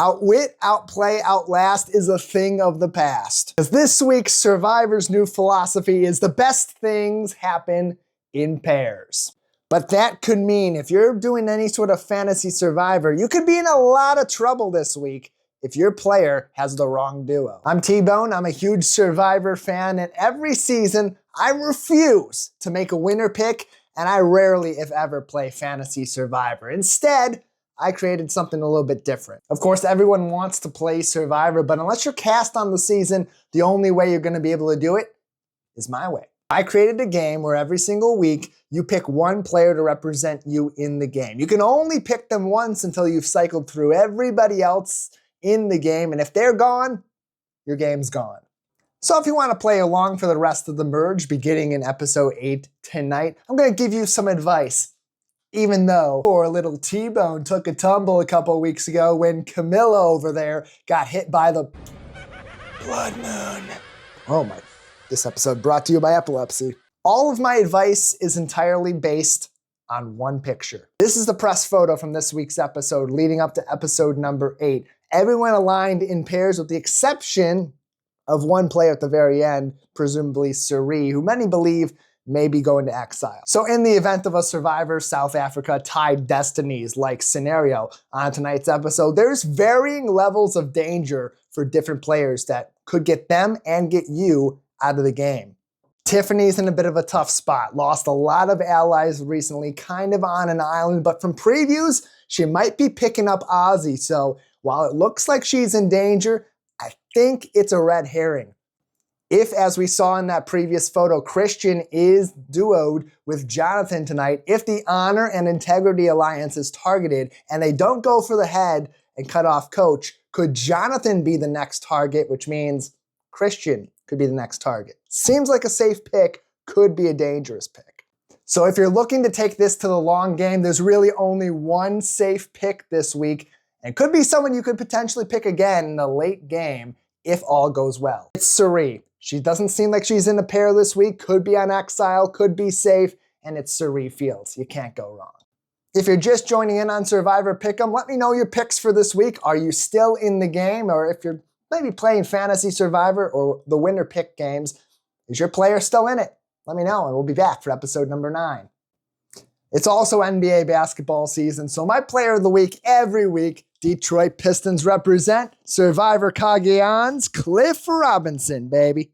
Outwit, outplay, outlast is a thing of the past. Because this week's Survivor's new philosophy is the best things happen in pairs. But that could mean if you're doing any sort of fantasy Survivor, you could be in a lot of trouble this week if your player has the wrong duo. I'm T-Bone, I'm a huge Survivor fan, and every season I refuse to make a winner pick, and I rarely, if ever, play fantasy Survivor. Instead, I created something a little bit different. Of course, everyone wants to play Survivor, but unless you're cast on the season, the only way you're gonna be able to do it is my way. I created a game where every single week you pick one player to represent you in the game. You can only pick them once until you've cycled through everybody else in the game, and if they're gone, your game's gone. So if you want to play along for the rest of the merge, beginning in episode 8 tonight, I'm going to give you some advice. Even though poor little T-Bone took a tumble a couple weeks ago when Camilla over there got hit by the blood moon. Oh my, this episode brought to you by epilepsy. All of my advice is entirely based on one picture. This is the press photo from this week's episode leading up to episode number 8. Everyone aligned in pairs with the exception of one player at the very end, presumably Cirie, who many believe may be going to exile. So in the event of a Survivor South Africa tied destinies like scenario on tonight's episode, there's varying levels of danger for different players that could get them and get you out of the game. Tiffany's in a bit of a tough spot, lost a lot of allies recently, kind of on an island, but from previews, she might be picking up Ozzy, so while it looks like she's in danger, I think it's a red herring. If, as we saw in that previous photo, Christian is duoed with Jonathan tonight, if the Honor and Integrity Alliance is targeted and they don't go for the head and cut off Coach, could Jonathan be the next target, which means Christian could be the next target. Seems like a safe pick, could be a dangerous pick. So if you're looking to take this to the long game, there's really only one safe pick this week, and could be someone you could potentially pick again in the late game if all goes well. It's Cirie. She doesn't seem like she's in a pair this week, could be on exile, could be safe, and it's Cirie Fields. You can't go wrong. If you're just joining in on Survivor Pick'em, let me know your picks for this week. Are you still in the game? Or if you're maybe playing Fantasy Survivor or the winner pick games, is your player still in it? Let me know, and we'll be back for episode number 9. It's also NBA basketball season, so my player of the week every week, Detroit Pistons represent Survivor Cagayan's Cliff Robinson, baby.